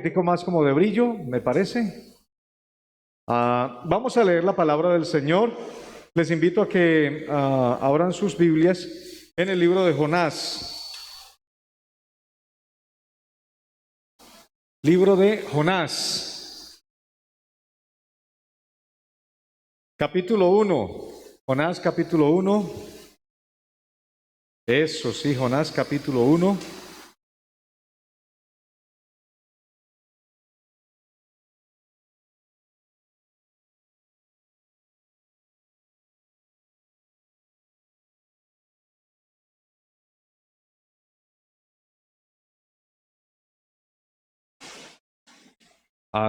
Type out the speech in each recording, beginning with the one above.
poquitico más como de brillo, me parece. Vamos a leer la palabra del Señor. Les invito a que abran sus Biblias en el libro de Jonás. Libro de Jonás, capítulo 1. Jonás capítulo 1. Eso sí, Jonás capítulo 1.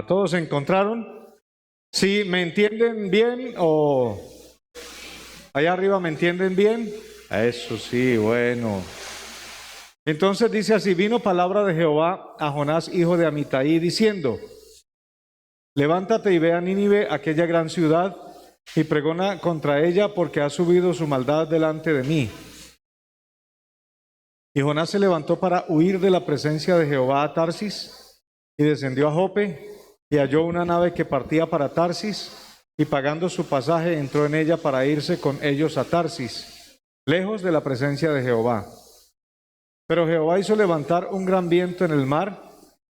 ¿Todos se encontraron? ¿Sí me entienden bien o allá arriba me entienden bien? Eso sí, bueno. Entonces dice así: vino palabra de Jehová a Jonás, hijo de Amitai, diciendo: levántate y ve a Nínive, aquella gran ciudad, y pregona contra ella, porque ha subido su maldad delante de mí. Y Jonás se levantó para huir de la presencia de Jehová a Tarsis, y descendió a Jope, y halló una nave que partía para Tarsis, y pagando su pasaje entró en ella para irse con ellos a Tarsis, lejos de la presencia de Jehová. Pero Jehová hizo levantar un gran viento en el mar,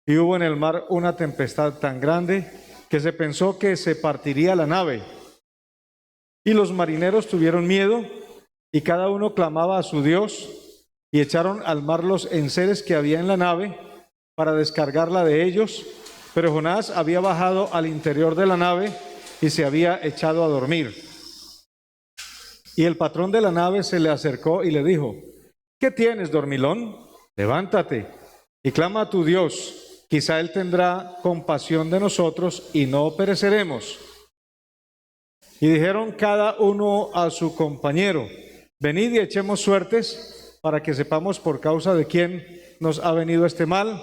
y hubo en el mar una tempestad tan grande que se pensó que se partiría la nave. Y los marineros tuvieron miedo, y cada uno clamaba a su Dios, y echaron al mar los enseres que había en la nave para descargarla de ellos. Pero Jonás había bajado al interior de la nave y se había echado a dormir. Y el patrón de la nave se le acercó y le dijo: ¿qué tienes, dormilón? Levántate y clama a tu Dios, quizá él tendrá compasión de nosotros y no pereceremos. Y dijeron cada uno a su compañero: venid y echemos suertes para que sepamos por causa de quién nos ha venido este mal.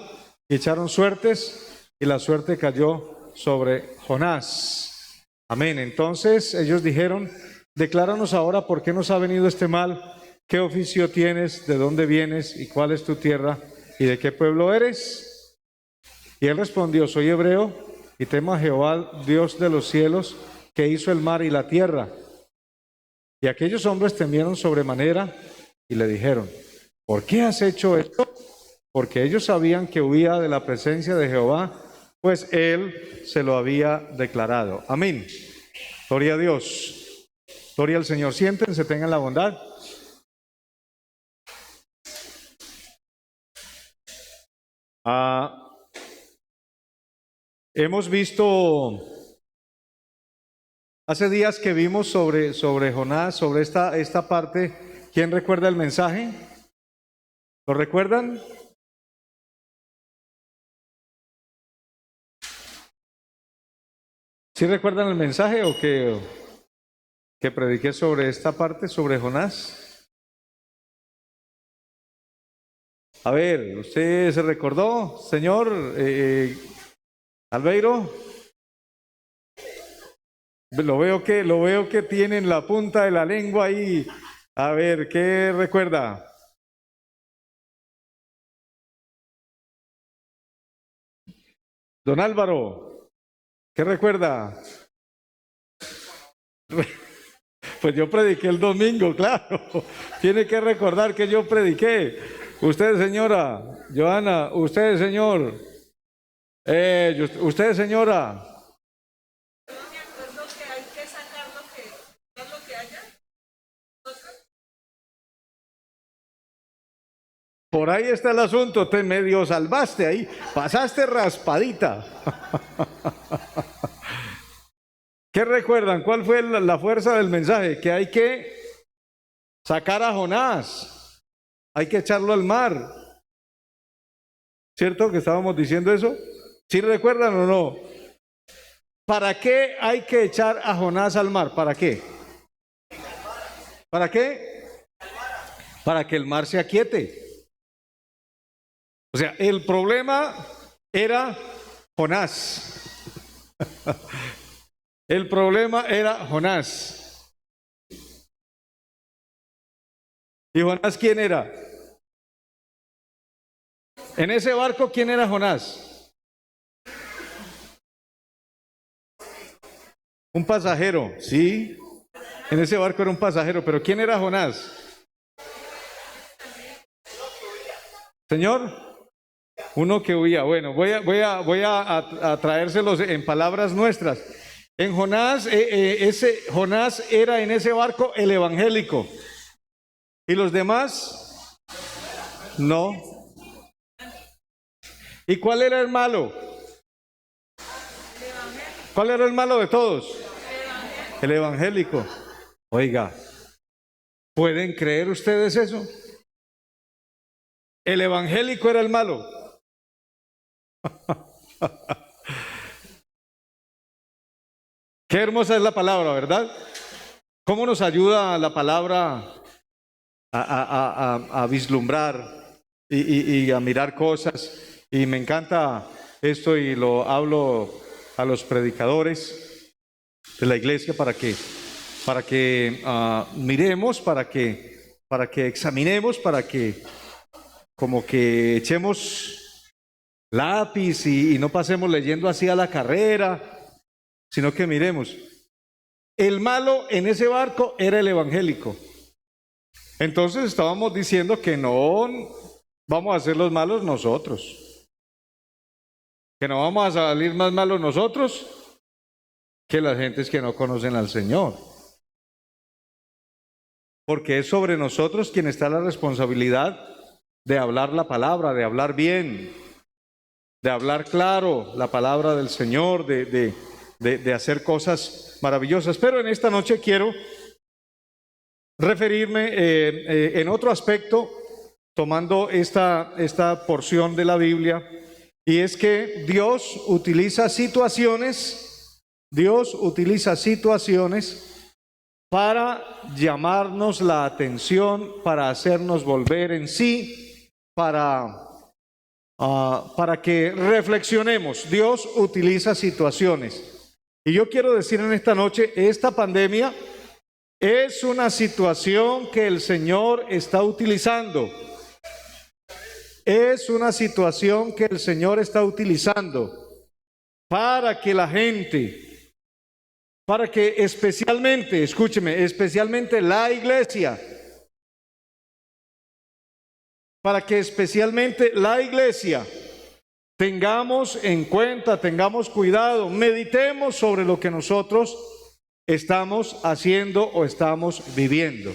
Y echaron suertes, y la suerte cayó sobre Jonás. Amén. Entonces ellos dijeron: decláranos ahora por qué nos ha venido este mal. ¿Qué oficio tienes? ¿De dónde vienes? ¿Y cuál es tu tierra? ¿Y de qué pueblo eres? Y él respondió: soy hebreo, y temo a Jehová, Dios de los cielos, que hizo el mar y la tierra. Y aquellos hombres temieron sobremanera y le dijeron: ¿por qué has hecho esto? Porque ellos sabían que huía de la presencia de Jehová, pues él se lo había declarado. Amén. Gloria a Dios. Gloria al Señor. Siéntense, tengan la bondad. Hemos visto hace días que vimos sobre Jonás, sobre esta parte. ¿Quién recuerda el mensaje? ¿Lo recuerdan? ¿Sí recuerdan el mensaje o que prediqué sobre esta parte, sobre Jonás? A ver, ¿usted se recordó, señor Albeiro? Lo veo que tienen la punta de la lengua ahí. A ver, ¿qué recuerda? Don Álvaro, ¿qué recuerda? Pues yo prediqué el domingo, claro. Tiene que recordar que yo prediqué. Usted, señora, Joana, usted, señor, usted, señora. Por ahí está el asunto, te medio salvaste ahí, pasaste raspadita. ¿Qué recuerdan? ¿Cuál fue la fuerza del mensaje? Que hay que sacar a Jonás, hay que echarlo al mar. ¿Cierto que estábamos diciendo eso? ¿Sí recuerdan o no? ¿Para qué hay que echar a Jonás al mar? ¿Para qué? ¿Para qué? Para que el mar se aquiete. O sea, el problema era Jonás. El problema era Jonás. ¿Y Jonás quién era? En ese barco, ¿quién era Jonás? Un pasajero, sí. En ese barco era un pasajero, pero ¿quién era Jonás? Señor, uno que huía. Bueno, voy a traérselos en palabras nuestras. En Jonás, ese Jonás era en ese barco el evangélico. ¿Y los demás? No. ¿Y cuál era el malo? ¿Cuál era el malo de todos? El evangélico. Oiga, ¿pueden creer ustedes eso? El evangélico era el malo. Qué hermosa es la palabra, ¿verdad? ¿Cómo nos ayuda la palabra a vislumbrar y a mirar cosas? Y me encanta esto y lo hablo a los predicadores de la iglesia para que miremos, para que examinemos, para que como que echemos lápiz y no pasemos leyendo así a la carrera, sino que miremos. El malo en ese barco era el evangélico. Entonces estábamos diciendo que no vamos a ser los malos nosotros, que no vamos a salir más malos nosotros que las gentes que no conocen al Señor. Porque es sobre nosotros quien está la responsabilidad de hablar la palabra, de hablar bien, de hablar claro la palabra del Señor, de hacer cosas maravillosas. Pero en esta noche quiero referirme en otro aspecto, tomando esta porción de la Biblia, y es que Dios utiliza situaciones para llamarnos la atención, para hacernos volver en sí, para que reflexionemos. Dios utiliza situaciones. Y yo quiero decir en esta noche, esta pandemia es una situación que el Señor está utilizando. Es una situación que el Señor está utilizando para que la gente, para que especialmente, escúcheme, especialmente la iglesia, para que especialmente la iglesia tengamos en cuenta, tengamos cuidado, meditemos sobre lo que nosotros estamos haciendo o estamos viviendo.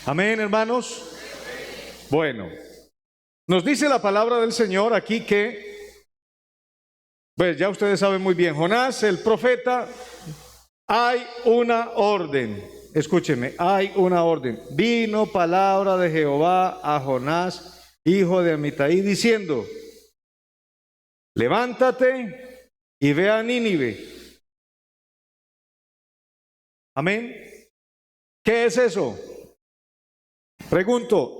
Amén, hermanos. Bueno, nos dice la palabra del Señor aquí que, pues ya ustedes saben muy bien, Jonás, el profeta, hay una orden. Escúcheme, hay una orden. Vino palabra de Jehová a Jonás, hijo de Amitai, diciendo: levántate y ve a Nínive. Amén. ¿Qué es eso? Pregunto.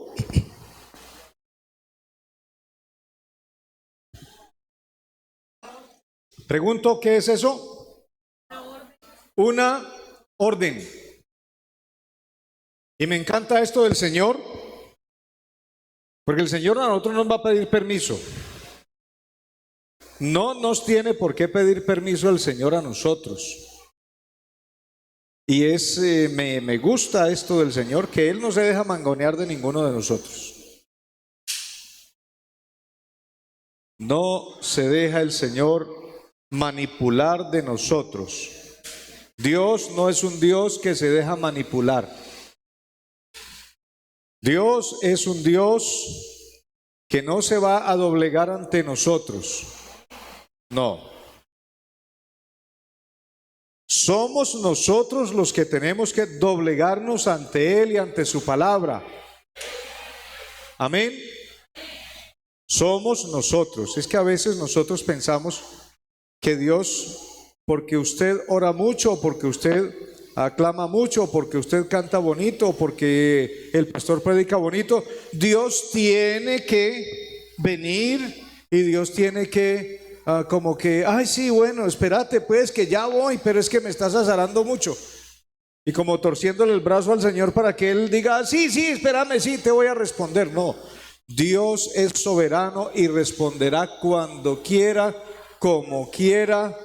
¿Qué es eso? Una orden. Y me encanta esto del Señor, porque el Señor a nosotros nos va a pedir permiso. No nos tiene por qué pedir permiso el Señor a nosotros. Y me gusta esto del Señor, que Él no se deja mangonear de ninguno de nosotros. No se deja el Señor manipular de nosotros. Dios no es un Dios que se deja manipular. Dios es un Dios que no se va a doblegar ante nosotros. No. Somos nosotros los que tenemos que doblegarnos ante Él y ante su palabra. Amén. Somos nosotros. Es que a veces nosotros pensamos que Dios, porque usted ora mucho, porque usted aclama mucho, porque usted canta bonito, porque el pastor predica bonito, Dios tiene que venir y Dios tiene que como que, ay sí, bueno, espérate pues que ya voy, pero es que me estás azarando mucho. Y como torciéndole el brazo al Señor para que Él diga, sí, espérame, sí, te voy a responder. No, Dios es soberano y responderá cuando quiera, como quiera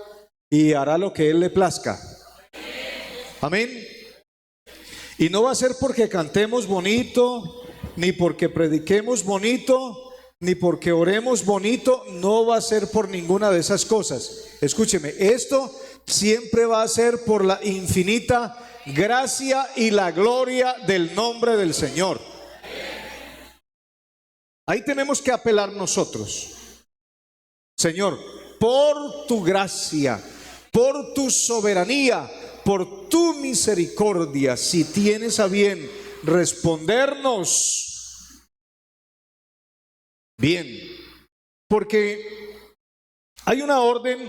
y hará lo que Él le plazca. Amén. Y no va a ser porque cantemos bonito, ni porque prediquemos bonito, ni porque oremos bonito, no va a ser por ninguna de esas cosas. Escúcheme, esto siempre va a ser por la infinita gracia y la gloria del nombre del Señor. Ahí tenemos que apelar nosotros. Señor, por tu gracia, por tu soberanía, por tu misericordia, si tienes a bien respondernos, bien, porque hay una orden: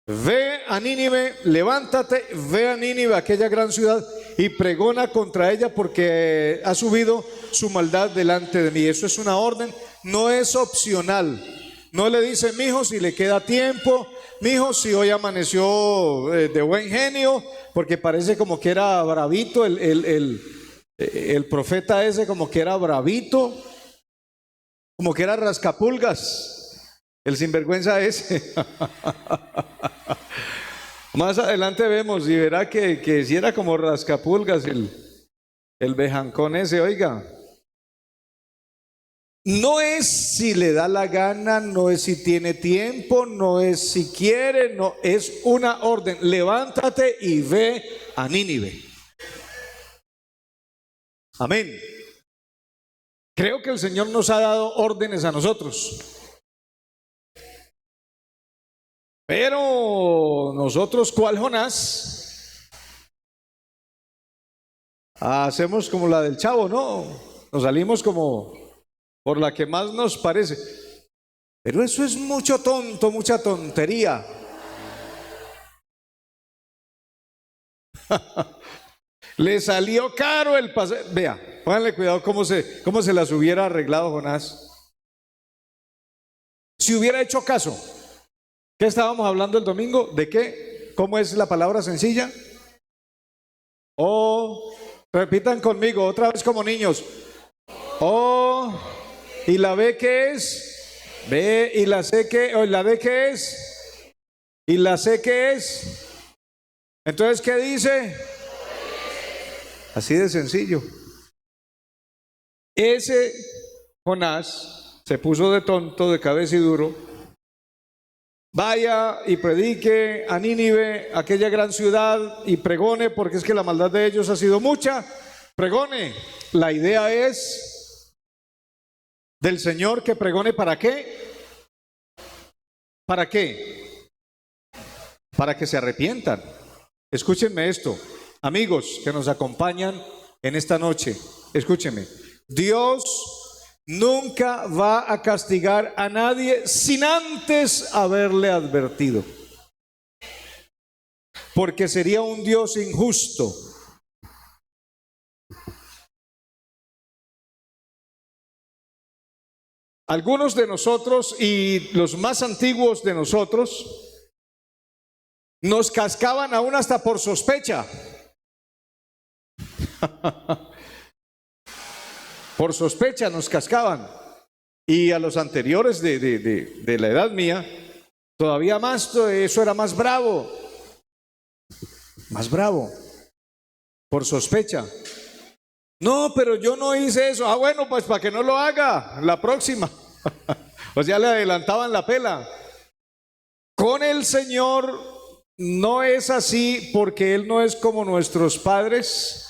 ve a Nínive, levántate, ve a Nínive, aquella gran ciudad, y pregona contra ella, porque ha subido su maldad delante de mí. Eso es una orden, no es opcional. No le dice, mijo, si le queda tiempo, mijo, si hoy amaneció de buen genio, porque parece como que era bravito, el profeta ese como que era bravito, como que era rascapulgas, el sinvergüenza ese. Más adelante vemos y verá que si era como rascapulgas el bejancón ese, oiga. No es si le da la gana, no es si tiene tiempo, no es si quiere, no, es una orden: levántate y ve a Nínive. Amén. Creo que el Señor nos ha dado órdenes a nosotros, pero nosotros, ¿cuál Jonás? Hacemos como la del Chavo, ¿no? Nos salimos como por la que más nos parece. Pero eso es mucho tonto, mucha tontería. Le salió caro el paseo. Vea, pónganle cuidado cómo se las hubiera arreglado Jonás. Si hubiera hecho caso. ¿Qué estábamos hablando el domingo? ¿De qué? ¿Cómo es la palabra sencilla? Oh, repitan conmigo otra vez como niños. Oh, ¿y la B qué es? B. ¿Y la C qué? ¿O la D qué es? ¿Y la C qué es? Entonces, ¿qué dice? Así de sencillo. Ese Jonás se puso de tonto, de cabeza y duro. Vaya y predique a Nínive, aquella gran ciudad, y pregone, porque es que la maldad de ellos ha sido mucha. Pregone. La idea es del Señor que pregone. ¿Para qué? ¿Para qué? Para que se arrepientan. Escúchenme esto, amigos que nos acompañan en esta noche. Escúchenme. Dios nunca va a castigar a nadie sin antes haberle advertido, porque sería un Dios injusto. Algunos de nosotros, y los más antiguos de nosotros, nos cascaban aún hasta por sospecha. Por sospecha nos cascaban. Y a los anteriores de la edad mía, todavía más, eso era más bravo. Más bravo. Por sospecha. No, pero yo no hice eso. Ah, bueno, pues para que no lo haga la próxima. O sea, le adelantaban la pela. Con el Señor no es así, porque Él no es como nuestros padres.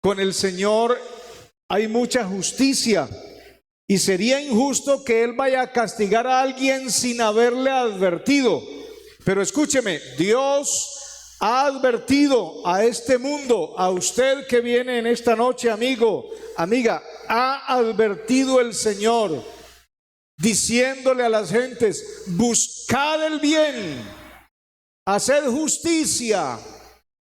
Con el Señor hay mucha justicia, y sería injusto que Él vaya a castigar a alguien sin haberle advertido. Pero escúcheme, Dios ha advertido a este mundo, a usted que viene en esta noche, amigo, amiga, ha advertido el Señor, diciéndole a las gentes: buscad el bien, haced justicia,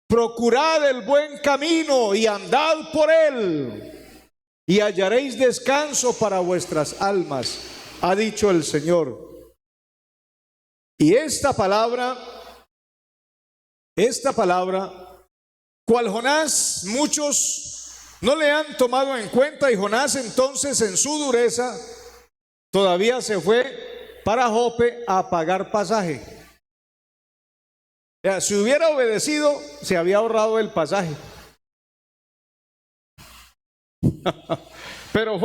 procurad el buen camino y andad por él, y hallaréis descanso para vuestras almas, ha dicho el Señor. Y esta palabra, cual Jonás, muchos no le han tomado en cuenta, y Jonás entonces en su dureza todavía se fue para Jope a pagar pasaje. O sea, si hubiera obedecido, se había ahorrado el pasaje. Pero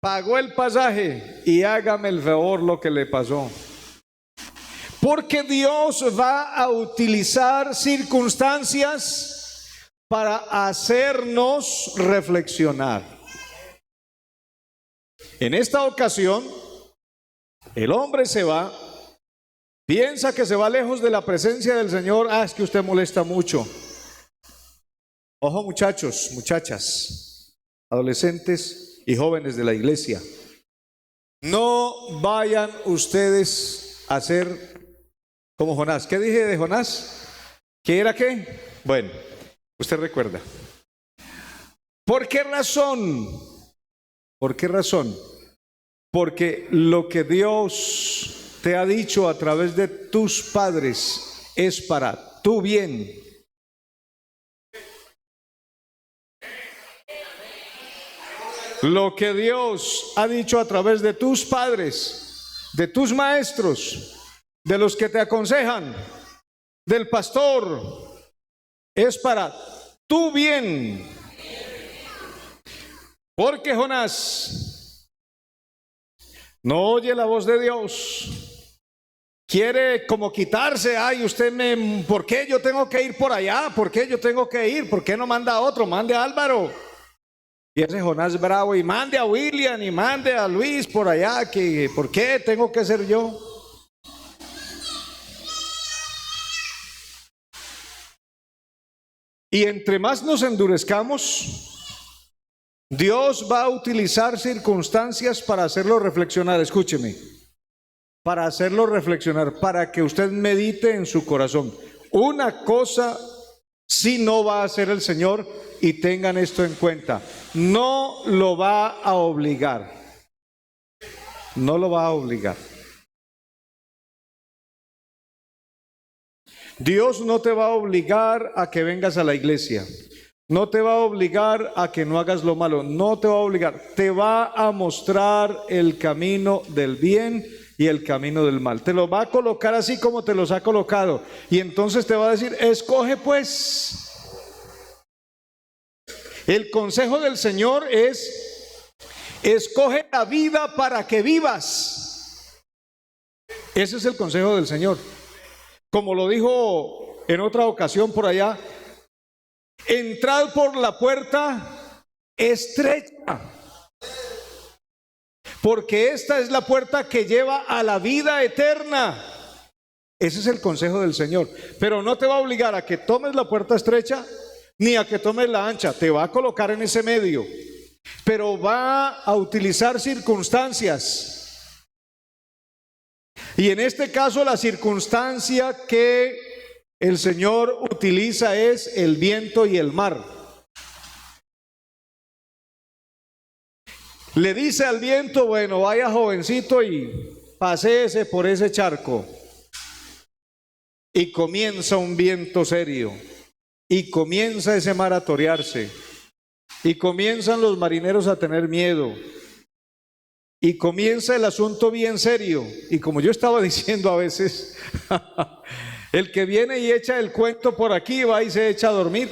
pagó el pasaje y hágame el favor lo que le pasó. Porque Dios va a utilizar circunstancias para hacernos reflexionar. En esta ocasión, el hombre se va, piensa que se va lejos de la presencia del Señor. Es que usted molesta mucho. Ojo, muchachos, muchachas, adolescentes y jóvenes de la iglesia. No vayan ustedes a ser como Jonás. ¿Qué dije de Jonás? ¿Qué era qué? Bueno, usted recuerda. ¿Por qué razón? ¿Por qué razón? Porque lo que Dios te ha dicho a través de tus padres es para tu bien. Lo que Dios ha dicho a través de tus padres, de tus maestros, de los que te aconsejan, del pastor, es para tu bien. Porque Jonás no oye la voz de Dios, quiere como quitarse. ¿Por qué yo tengo que ir por allá? ¿Por qué yo tengo que ir? ¿Por qué no manda a otro? Mande a Álvaro. Y ese Jonás bravo, y mande a William, y mande a Luis por allá, ¿por qué tengo que ser yo? Y entre más nos endurezcamos, Dios va a utilizar circunstancias para hacerlo reflexionar. Escúcheme, para hacerlo reflexionar, para que usted medite en su corazón. Una cosa sí no va a hacer el Señor, y tengan esto en cuenta: no lo va a obligar. No lo va a obligar. Dios no te va a obligar a que vengas a la iglesia. No te va a obligar a que no hagas lo malo. No te va a obligar. Te va a mostrar el camino del bien y el camino del mal. Te lo va a colocar así como te los ha colocado. Y entonces te va a decir: escoge pues. El consejo del Señor es: escoge la vida para que vivas. Ese es el consejo del Señor. Como lo dijo en otra ocasión por allá: entrad por la puerta estrecha, porque esta es la puerta que lleva a la vida eterna. Ese es el consejo del Señor. Pero no te va a obligar a que tomes la puerta estrecha, ni a que tomes la ancha. Te va a colocar en ese medio, pero va a utilizar circunstancias. Y en este caso, la circunstancia que el Señor utiliza es el viento y el mar. Le dice al viento: bueno, vaya jovencito y paséese por ese charco. Y comienza un viento serio, y comienza ese mar a torearse, y comienzan los marineros a tener miedo, y comienza el asunto bien serio. Y como yo estaba diciendo a veces, el que viene y echa el cuento por aquí va y se echa a dormir,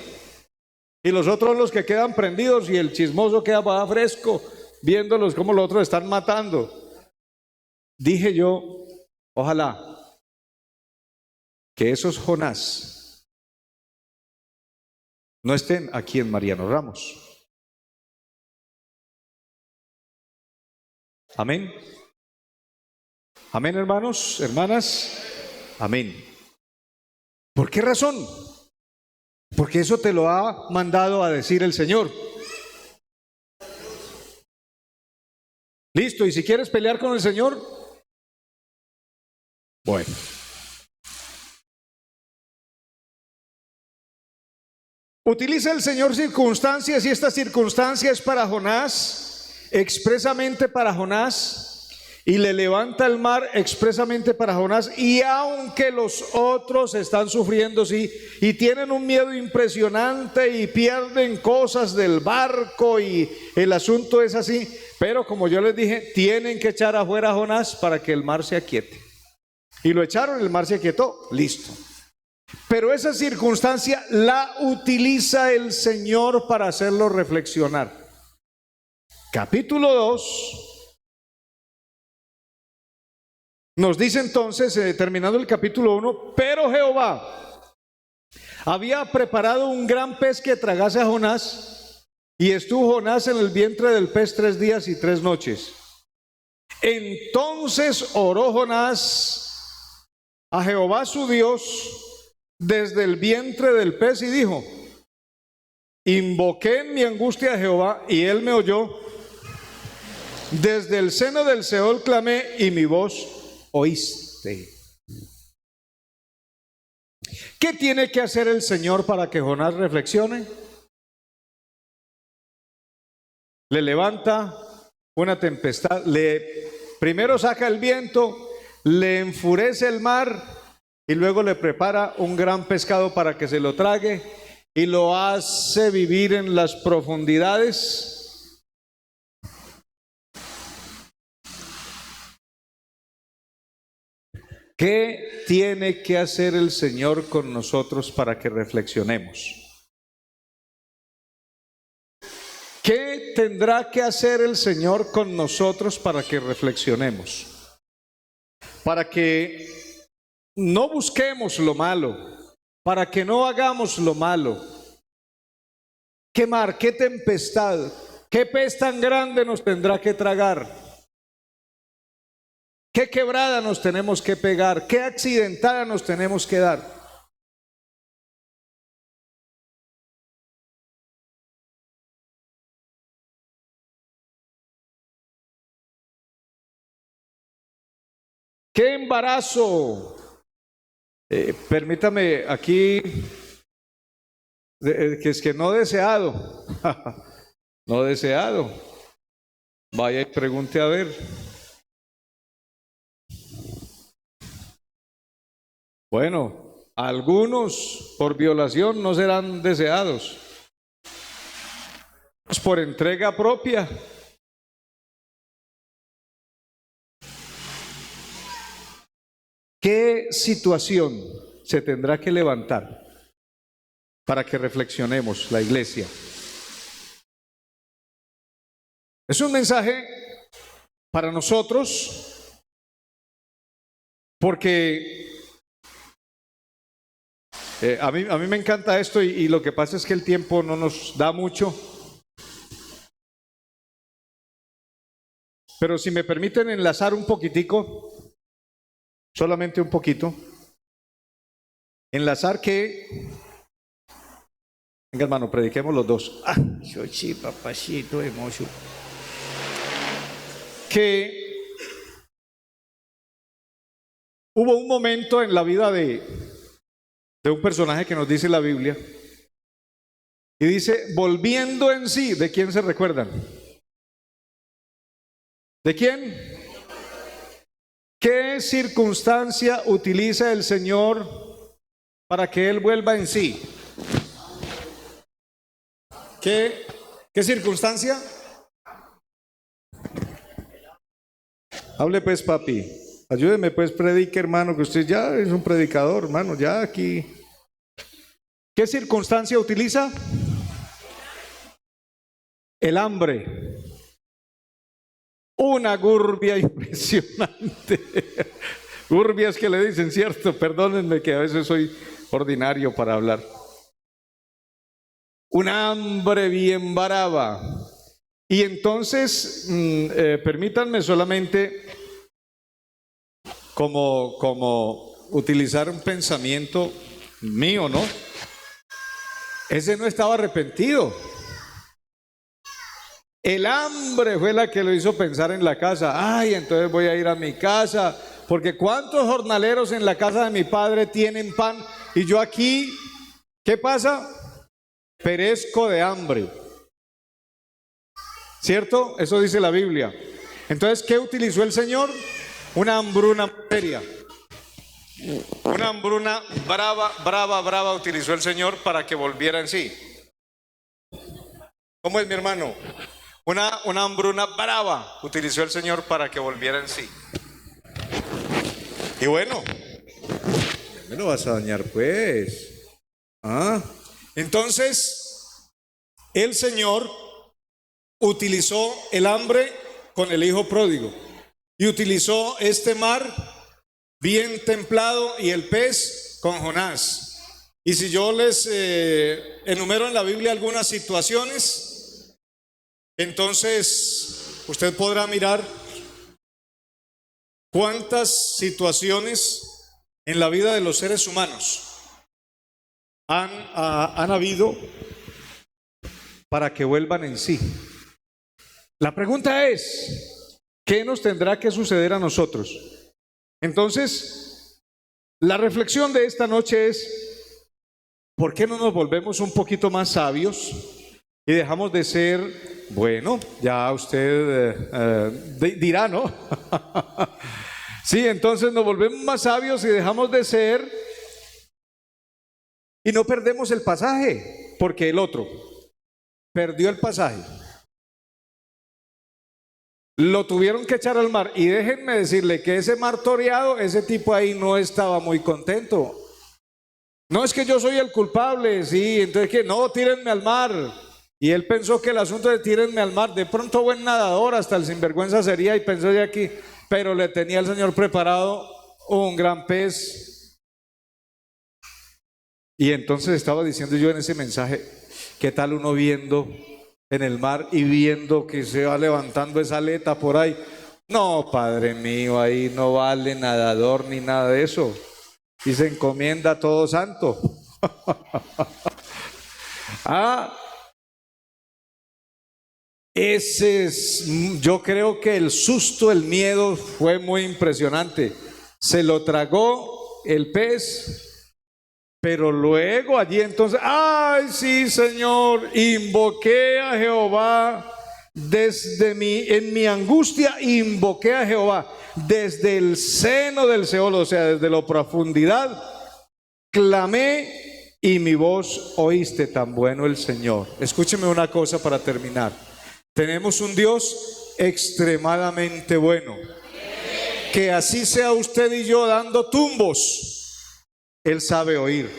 y los otros, los que quedan prendidos, y el chismoso queda para fresco viéndolos como los otros están matando. Dije yo: ojalá que esos Jonás no estén aquí en Mariano Ramos. Amén. Amén, hermanos, hermanas. Amén. ¿Por qué razón? Porque eso te lo ha mandado a decir el Señor. Listo. ¿Y si quieres pelear con el Señor? Bueno. Utiliza el Señor circunstancias, y esta circunstancia es para Jonás, expresamente para Jonás, y le levanta el mar expresamente para Jonás. Y aunque los otros están sufriendo, sí, y tienen un miedo impresionante y pierden cosas del barco y el asunto es así, Pero como yo les dije, tienen que echar afuera a Jonás para que el mar se aquiete. Y lo echaron, el mar se aquietó, listo. Pero esa circunstancia la utiliza el Señor para hacerlo reflexionar. Capítulo 2 nos dice entonces, terminando el capítulo 1, pero Jehová había preparado un gran pez que tragase a Jonás, y estuvo Jonás en el vientre del pez 3 días y 3 noches. Entonces oró Jonás a Jehová su Dios desde el vientre del pez y dijo: invoqué en mi angustia a Jehová y él me oyó. Desde el seno del Seol clamé y mi voz oíste. ¿Qué tiene que hacer el Señor para que Jonás reflexione? Le levanta una tempestad, primero saca el viento, le enfurece el mar y luego le prepara un gran pescado para que se lo trague y lo hace vivir en las profundidades. ¿Qué tiene que hacer el Señor con nosotros para que reflexionemos? ¿Qué tendrá que hacer el Señor con nosotros para que reflexionemos? Para que no busquemos lo malo, para que no hagamos lo malo. ¿Qué mar, qué tempestad, qué pez tan grande nos tendrá que tragar? ¿Qué quebrada nos tenemos que pegar? ¿Qué accidentada nos tenemos que dar? ¿Qué embarazo? Permítame aquí, que es que no deseado, no deseado. Vaya y pregunte a ver. Bueno, algunos por violación no serán deseados, pues por entrega propia. ¿Qué situación se tendrá que levantar para que reflexionemos la iglesia? Es un mensaje para nosotros porque a mí me encanta esto y lo que pasa es que el tiempo no nos da mucho. Pero si me permiten enlazar un poquitico, solamente un poquito, enlazar que, venga hermano, prediquemos los dos. Papacito, emoción. Que hubo un momento en la vida de un personaje que nos dice la Biblia, y dice, volviendo en sí. ¿De quién se recuerdan? ¿De quién? ¿Qué circunstancia utiliza el Señor para que Él vuelva en sí? ¿Qué circunstancia? Hable pues, papi. Ayúdeme pues, predique, hermano, que usted ya es un predicador, hermano, ya aquí. ¿Qué circunstancia utiliza? El hambre. Una gurbia impresionante. Gurbias que le dicen, cierto, perdónenme que a veces soy ordinario para hablar. Un hambre bien brava. Y entonces, permítanme solamente como utilizar un pensamiento mío, ¿no? Ese no estaba arrepentido. El hambre fue la que lo hizo pensar en la casa. Ay, entonces voy a ir a mi casa, porque ¿cuántos jornaleros en la casa de mi padre tienen pan? Y yo aquí, ¿qué pasa? Perezco de hambre. ¿Cierto? Eso dice la Biblia. Entonces, ¿qué utilizó el Señor? Una hambruna seria. Una hambruna brava utilizó el Señor para que volviera en sí. ¿Cómo es, mi hermano? una hambruna brava utilizó el Señor para que volviera en sí. Y bueno, me lo vas a dañar pues. Entonces, el Señor utilizó el hambre con el hijo pródigo y utilizó este mar bien templado y el pez con Jonás. Y si yo les enumero en la Biblia algunas situaciones, entonces usted podrá mirar cuántas situaciones en la vida de los seres humanos han habido para que vuelvan en sí. La pregunta es, ¿qué nos tendrá que suceder a nosotros? Entonces, la reflexión de esta noche es, ¿por qué no nos volvemos un poquito más sabios y dejamos de ser, bueno, ya usted dirá, ¿no? Sí, entonces nos volvemos más sabios y dejamos de ser y no perdemos el pasaje, porque el otro perdió el pasaje. Lo tuvieron que echar al mar y déjenme decirle que ese mar toreado, ese tipo ahí no estaba muy contento. No es que yo soy el culpable, sí, entonces que no, tírenme al mar. Y él pensó que el asunto de tírenme al mar, de pronto buen nadador, hasta el sinvergüenza sería, y pensó de aquí, pero le tenía el Señor preparado un gran pez. Y entonces estaba diciendo yo en ese mensaje, ¿qué tal uno viendo en el mar y viendo que se va levantando esa aleta por ahí? No, Padre mío, ahí no vale nadador ni nada de eso. Y se encomienda a todo santo. Ese es, yo creo que el susto, el miedo fue muy impresionante. Se lo tragó el pez, pero luego allí entonces, ay sí Señor, invoqué a Jehová en mi angustia invoqué a Jehová desde el seno del Seol, o sea, desde la profundidad, clamé y mi voz oíste. Tan bueno el Señor. Escúcheme una cosa para terminar. Tenemos un Dios extremadamente bueno. Que así sea usted y yo dando tumbos, Él sabe oír.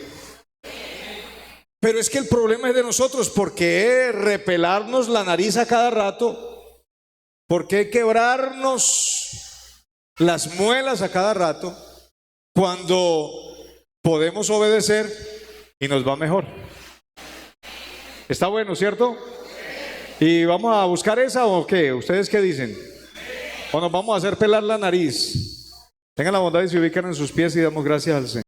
Pero es que el problema es de nosotros. ¿Por qué repelarnos la nariz a cada rato? ¿Por qué quebrarnos las muelas a cada rato cuando podemos obedecer y nos va mejor? Está bueno, ¿cierto? ¿Y vamos a buscar esa o qué? ¿Ustedes qué dicen? ¿O nos vamos a hacer pelar la nariz? Tengan la bondad y se ubican en sus pies y damos gracias al Señor.